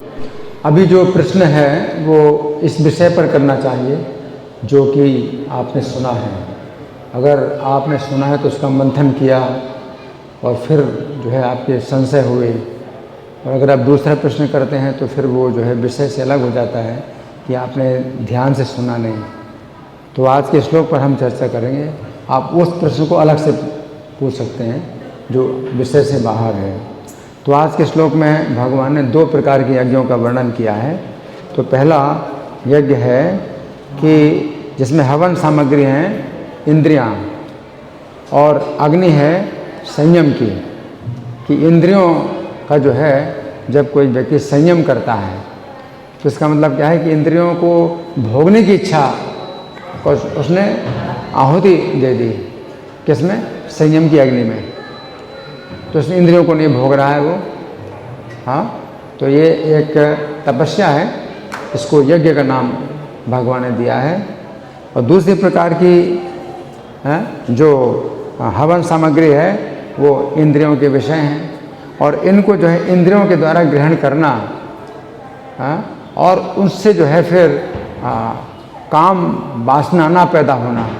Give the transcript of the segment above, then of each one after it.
अभी जो प्रश्न है वो इस विषय पर करना चाहिए जो कि आपने सुना है। अगर आपने सुना है तो उसका मंथन किया और फिर जो है आपके संशय हुए, और अगर आप दूसरा प्रश्न करते हैं तो फिर वो जो है विषय से अलग हो जाता है कि आपने ध्यान से सुना नहीं। तो आज के श्लोक पर हम चर्चा करेंगे। आप उस प्रश्न को अलग से पूछ सकते हैं जो विषय से बाहर है। तो आज के श्लोक में भगवान ने 2 प्रकार के यज्ञों का वर्णन किया है। तो पहला यज्ञ है कि जिसमें हवन सामग्री हैं इंद्रियां, और अग्नि है संयम की, कि इंद्रियों का जो है जब कोई व्यक्ति संयम करता है तो इसका मतलब क्या है कि इंद्रियों को भोगने की इच्छा को उसने आहुति दे दी। किसमें? संयम की अग्नि में। तो उस इंद्रियों को नहीं भोग रहा है वो। हाँ, तो ये एक तपस्या है, इसको यज्ञ का नाम भगवान ने दिया है। और दूसरी प्रकार की जो हवन सामग्री है वो इंद्रियों के विषय हैं, और इनको जो है इंद्रियों के द्वारा ग्रहण करना, और उससे जो है फिर काम वासना ना पैदा होना।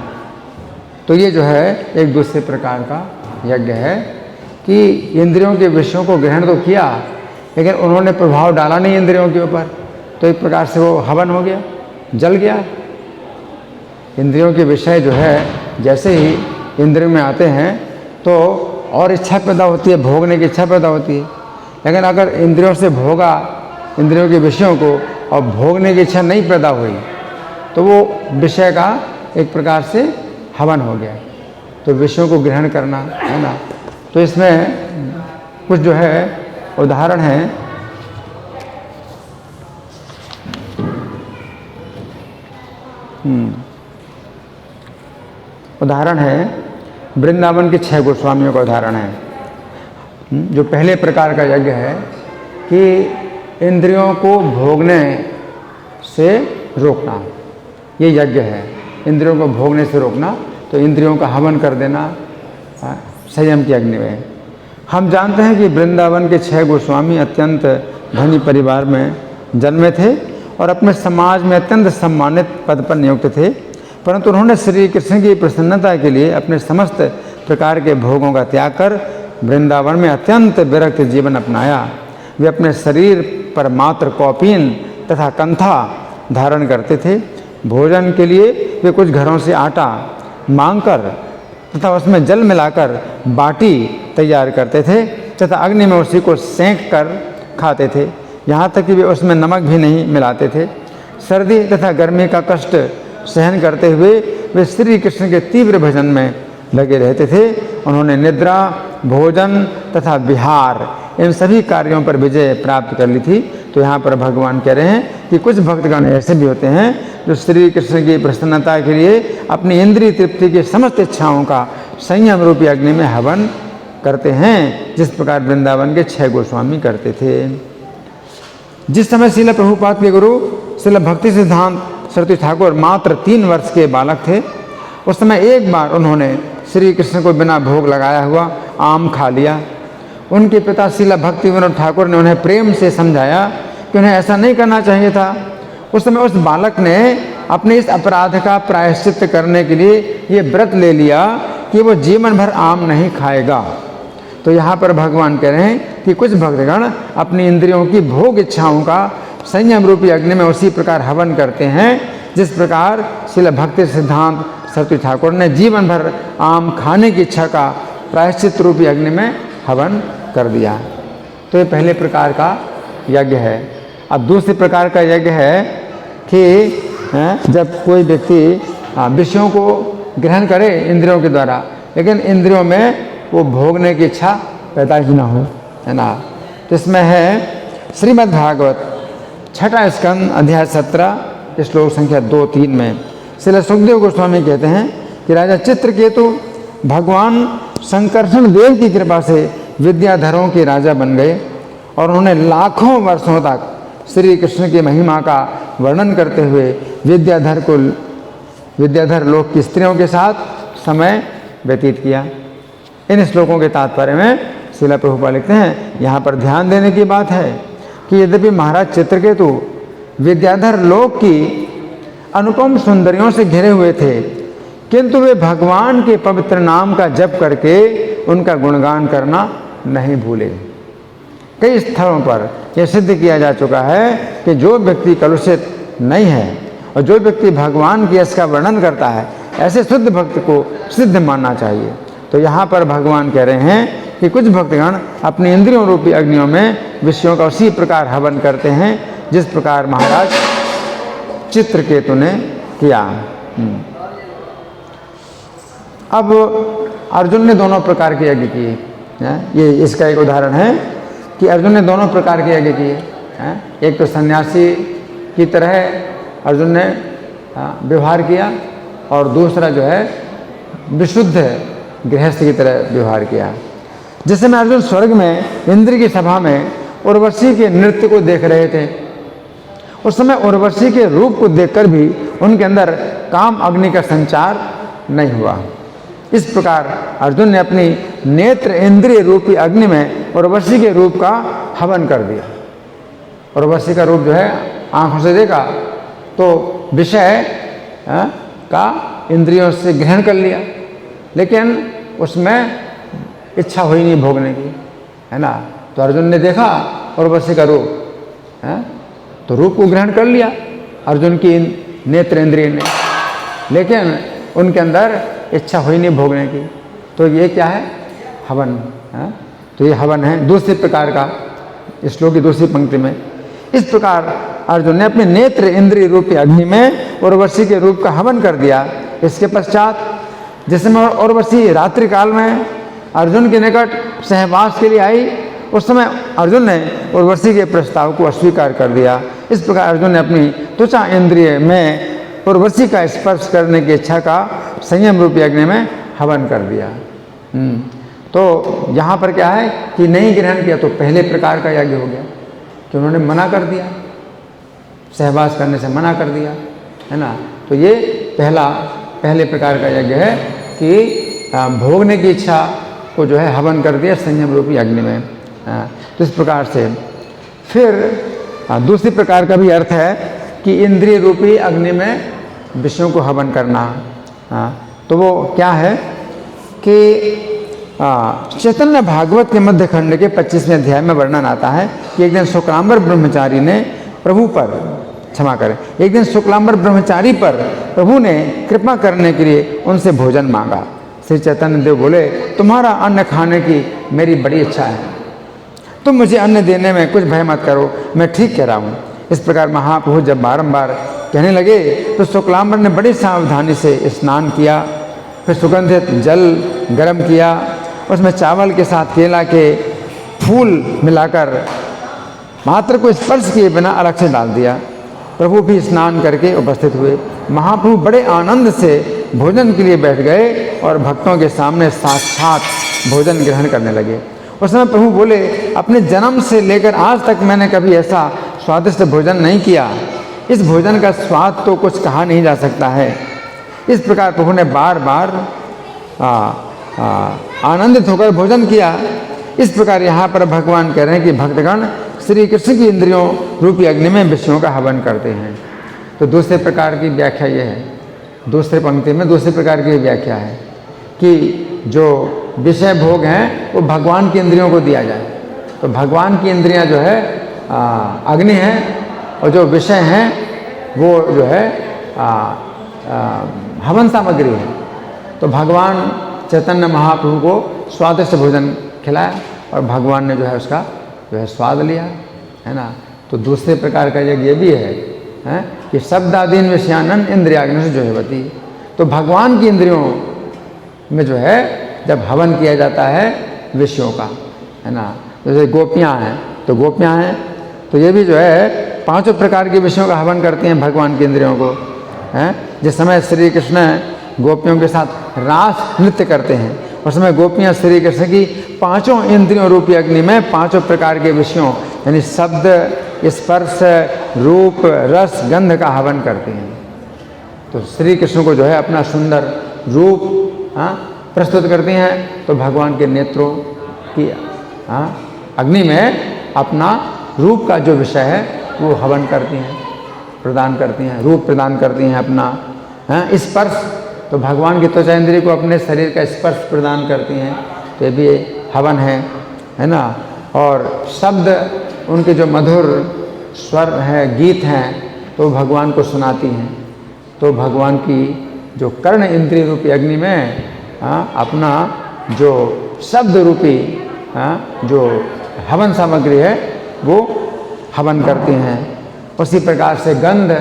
तो ये जो है एक दूसरे प्रकार का यज्ञ है कि इंद्रियों के विषयों को ग्रहण तो किया लेकिन उन्होंने प्रभाव डाला नहीं इंद्रियों के ऊपर, तो एक प्रकार से वो हवन हो गया, जल गया। इंद्रियों के विषय जो है जैसे ही इंद्रियों में आते हैं तो और इच्छा पैदा होती है, भोगने की इच्छा पैदा होती है। लेकिन अगर इंद्रियों से भोगा इंद्रियों के विषयों को और भोगने की इच्छा नहीं पैदा हुई तो वो विषय का एक प्रकार से हवन हो गया। तो विषयों को ग्रहण करना है ना। तो इसमें कुछ जो है उदाहरण हैं। उदाहरण है वृंदावन के 6 गोस्वामियों का उदाहरण है। जो पहले प्रकार का यज्ञ है कि इंद्रियों को भोगने से रोकना, ये यज्ञ है। इंद्रियों को भोगने से रोकना, तो इंद्रियों का हवन कर देना संयम की अग्नि में। हम जानते हैं कि वृंदावन के 6 गोस्वामी अत्यंत धनी परिवार में जन्मे थे और अपने समाज में अत्यंत सम्मानित पद पर नियुक्त थे, परंतु उन्होंने श्री कृष्ण की प्रसन्नता के लिए अपने समस्त प्रकार के भोगों का त्याग कर वृंदावन में अत्यंत विरक्त जीवन अपनाया। वे अपने शरीर पर मात्र कौपीन तथा कंथा धारण करते थे। भोजन के लिए वे कुछ घरों से आटा मांगकर तथा उसमें जल मिलाकर बाटी तैयार करते थे तथा अग्नि में उसी को सेंक कर खाते थे, यहाँ तक कि वे उसमें नमक भी नहीं मिलाते थे। सर्दी तथा गर्मी का कष्ट सहन करते हुए वे श्री कृष्ण के तीव्र भजन में लगे रहते थे। उन्होंने निद्रा, भोजन तथा विहार इन सभी कार्यों पर विजय प्राप्त कर ली थी। तो यहाँ पर भगवान कह रहे हैं कि कुछ भक्तगण ऐसे भी होते हैं जो श्री कृष्ण की प्रसन्नता के लिए अपनी इंद्रिय तृप्ति की समस्त इच्छाओं का संयम रूपी अग्नि में हवन करते हैं, जिस प्रकार वृंदावन के 6 गोस्वामी करते थे। जिस समय श्रील प्रभुपाद के गुरु श्रील भक्ति सिद्धांत सरस्वती ठाकुर मात्र 3 वर्ष के बालक थे, उस समय एक बार उन्होंने श्री कृष्ण को बिना भोग लगाया हुआ आम खा लिया। उनके पिता श्रील भक्ति विनोद ठाकुर ने उन्हें प्रेम से समझाया कि उन्हें ऐसा नहीं करना चाहिए था। उस समय उस बालक ने अपने इस अपराध का प्रायश्चित करने के लिए ये व्रत ले लिया कि वो जीवन भर आम नहीं खाएगा। तो यहाँ पर भगवान कह रहे हैं कि कुछ भक्तगण अपनी इंद्रियों की भोग इच्छाओं का संयम रूपी अग्नि में उसी प्रकार हवन करते हैं जिस प्रकार श्रील भक्ति सिद्धांत सरस्वती ठाकुर ने जीवन भर आम खाने की इच्छा का प्रायश्चित रूपी अग्नि में हवन कर दिया। तो ये पहले प्रकार का यज्ञ है। अब दूसरे प्रकार का यज्ञ है कि जब कोई व्यक्ति विषयों को ग्रहण करे इंद्रियों के द्वारा, लेकिन इंद्रियों में वो भोगने की इच्छा पैदा ही ना हो, है ना। तो इसमें है श्रीमद् भागवत 6वां स्कंद अध्याय 17 श्लोक संख्या 2-3 में श्रील सुखदेव गोस्वामी कहते हैं कि राजा चित्रकेतु भगवान संकर्षण देव की कृपा से विद्याधरों के राजा बन गए और उन्होंने लाखों वर्षों तक श्री कृष्ण की महिमा का वर्णन करते हुए विद्याधर लोक की स्त्रियों के साथ समय व्यतीत किया। इन श्लोकों के तात्पर्य में श्रील प्रभुपाद लिखते हैं, यहाँ पर ध्यान देने की बात है कि यद्यपि महाराज चित्रकेतु विद्याधर लोक की अनुपम सुंदरियों से घिरे हुए थे, किंतु वे भगवान के पवित्र नाम का जप करके उनका गुणगान करना नहीं भूले। कई स्थलों पर यह सिद्ध किया जा चुका है कि जो व्यक्ति कलुषित नहीं है और जो व्यक्ति भगवान की यश का वर्णन करता है, ऐसे शुद्ध भक्त को सिद्ध मानना चाहिए। तो यहाँ पर भगवान कह रहे हैं कि कुछ भक्तगण अपनी इंद्रियों रूपी अग्नियों में विषयों का उसी प्रकार हवन करते हैं जिस प्रकार महाराज चित्रकेतु ने किया। अब अर्जुन ने दोनों प्रकार के यज्ञ किए, ये इसका एक उदाहरण है कि अर्जुन ने दोनों प्रकार के यज्ञ किए। एक तो सन्यासी की तरह अर्जुन ने व्यवहार किया और दूसरा जो है विशुद्ध गृहस्थ की तरह व्यवहार किया। जिस समय अर्जुन स्वर्ग में इंद्र की सभा में उर्वशी के नृत्य को देख रहे थे, उस समय उर्वशी के रूप को देखकर भी उनके अंदर काम अग्नि का संचार नहीं हुआ। इस प्रकार अर्जुन ने अपनी नेत्र इंद्रिय रूपी अग्नि में उर्वशी के रूप का हवन कर दिया। उर्वशी का रूप जो है आंखों से देखा तो विषय का इंद्रियों से ग्रहण कर लिया, लेकिन उसमें इच्छा हुई नहीं भोगने की, है ना। तो अर्जुन ने देखा उर्वशी का रूप, तो रूप को ग्रहण कर लिया अर्जुन की नेत्र इंद्रिय ने, लेकिन उनके अंदर इच्छा हुई नहीं भोगने की। तो ये क्या है? हवन है। तो ये हवन है दूसरे प्रकार का, श्लोक की दूसरी पंक्ति में। इस प्रकार अर्जुन ने अपने नेत्र इंद्रिय रूपी अग्नि में उर्वशी के रूप का हवन कर दिया। इसके पश्चात जिस समय उर्वशी रात्रि काल में अर्जुन के निकट सहवास के लिए आई, उस समय अर्जुन ने उर्वशी के प्रस्ताव को अस्वीकार कर दिया। इस प्रकार अर्जुन ने अपनी त्वचा इंद्रिय में उर्वशी का स्पर्श करने की इच्छा का संयम रूपी अग्नि में हवन कर दिया। तो यहाँ पर क्या है कि नहीं ग्रहण किया, तो पहले प्रकार का यज्ञ हो गया कि उन्होंने मना कर दिया, सहवास करने से मना कर दिया, है ना। तो ये पहले प्रकार का यज्ञ है कि भोगने की इच्छा को जो है हवन कर दिया संयम रूपी अग्नि में। तो इस प्रकार से फिर दूसरी प्रकार का भी अर्थ है कि इंद्रिय रूपी अग्नि में विषयों को हवन करना। तो वो क्या है कि चैतन्य भागवत के मध्य खंड के 25वें अध्याय में वर्णन आता है कि एक दिन शुक्लांबर ब्रह्मचारी ने प्रभु पर, क्षमा करें, एक दिन शुक्लांबर ब्रह्मचारी पर प्रभु ने कृपा करने के लिए उनसे भोजन मांगा। श्री चैतन्य देव बोले, तुम्हारा अन्न खाने की मेरी बड़ी इच्छा है, तुम मुझे अन्न देने में कुछ भय मत करो, मैं ठीक कह रहा हूँ। इस प्रकार महाप्रभु जब बारंबार कहने लगे तो शुक्लांबर ने बड़ी सावधानी से स्नान किया, फिर सुगंधित जल गर्म किया, उसमें चावल के साथ केला के फूल मिलाकर मात्र को स्पर्श किए बिना अलग से डाल दिया। प्रभु भी स्नान करके उपस्थित हुए। महाप्रभु बड़े आनंद से भोजन के लिए बैठ गए और भक्तों के सामने साक्षात भोजन ग्रहण करने लगे। उस समय प्रभु बोले, अपने जन्म से लेकर आज तक मैंने कभी ऐसा स्वादिष्ट भोजन नहीं किया, इस भोजन का स्वाद तो कुछ कहा नहीं जा सकता है। इस प्रकार प्रभु ने बार बार आनंदित होकर भोजन किया। इस प्रकार यहाँ पर भगवान कह रहे हैं कि भक्तगण श्री कृष्ण की इंद्रियों रूपी अग्नि में विषयों का हवन करते हैं। तो दूसरे प्रकार की व्याख्या यह है, दूसरे पंक्ति में दूसरे प्रकार की व्याख्या है कि जो विषय भोग हैं वो भगवान की इंद्रियों को दिया जाए। तो भगवान की इंद्रियां जो है अग्नि है और जो विषय हैं वो जो है हवन सामग्री है। तो भगवान चैतन्य महाप्रभु को स्वादिष्ट भोजन खिलाया और भगवान ने जो है उसका जो है स्वाद लिया, है ना। तो दूसरे प्रकार का यज्ञ ये भी है कि शब्दादीन विषयानन इंद्रियाग्नि से जो है बती। तो भगवान की इंद्रियों में जो है जब हवन किया जाता है विषयों का, है ना। जैसे गोपियाँ हैं तो गोपियाँ हैं तो ये भी जो है पांचों प्रकार के विषयों का हवन करती हैं भगवान की इंद्रियों को, हैं। जिस समय श्री कृष्ण गोपियों के साथ रास नृत्य करते हैं उस समय गोपियाँ श्री कृष्ण की पांचों इंद्रियों रूपी अग्नि में पांचों प्रकार के विषयों यानी शब्द, स्पर्श, रूप, रस, गंध का हवन करते हैं। तो श्री कृष्ण को जो है अपना सुंदर रूप प्रस्तुत करती हैं, तो भगवान के नेत्रों की अग्नि में अपना रूप का जो विषय है वो हवन करती हैं, प्रदान करती हैं, रूप प्रदान करती हैं अपना। स्पर्श, तो भगवान की त्वचा इंद्रिय को अपने शरीर का स्पर्श प्रदान करती हैं, तो ये भी हवन है ना। और शब्द, उनके जो मधुर स्वर है, गीत हैं, तो भगवान को सुनाती हैं। तो भगवान की जो कर्ण इंद्रिय रूपी अग्नि में अपना जो शब्द रूपी जो हवन सामग्री है वो हवन करती हैं। उसी प्रकार से गंध,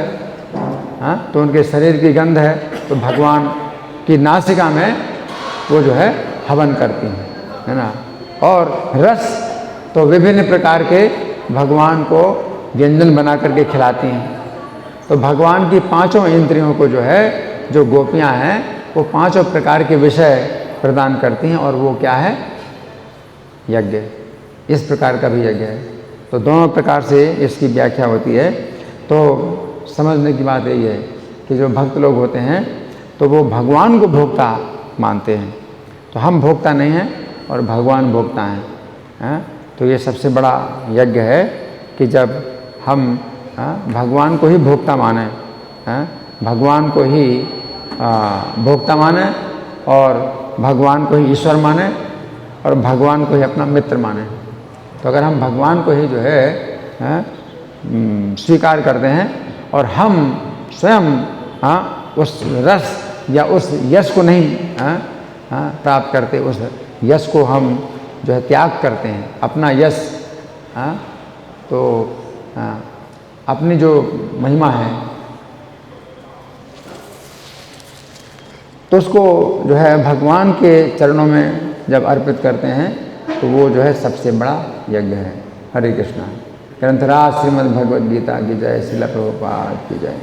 तो उनके शरीर की गंध है, तो भगवान की नासिका में वो जो है हवन करती हैं, है ना। और रस, तो विभिन्न प्रकार के भगवान को व्यंजन बना करके खिलाती हैं। तो भगवान की पांचों इंद्रियों को जो है, जो गोपियां हैं, वो पांचों प्रकार के विषय प्रदान करती हैं। और वो क्या है? यज्ञ। इस प्रकार का भी यज्ञ है। तो दोनों प्रकार से इसकी व्याख्या होती है। तो समझने की बात यही है कि जो भक्त लोग होते हैं तो वो भगवान को भोक्ता मानते हैं। तो हम भोक्ता नहीं हैं और भगवान भोक्ता हैं। तो ये सबसे बड़ा यज्ञ है कि जब हम भगवान को ही भोक्ता माने, भगवान को ही भोक्ता माने और भगवान को ही ईश्वर माने और भगवान को ही अपना मित्र माने। तो अगर हम भगवान को ही जो है स्वीकार करते हैं और हम स्वयं उस रस या उस यश को नहीं प्राप्त करते, उस यश को हम जो है त्याग करते हैं, अपना यश, तो अपनी जो महिमा है तो उसको जो है भगवान के चरणों में जब अर्पित करते हैं तो वो जो है सबसे बड़ा यज्ञ है। हरे कृष्णा। ग्रंथराज श्रीमद् भगवद गीता की जय। श्रील प्रभुपाद की जय।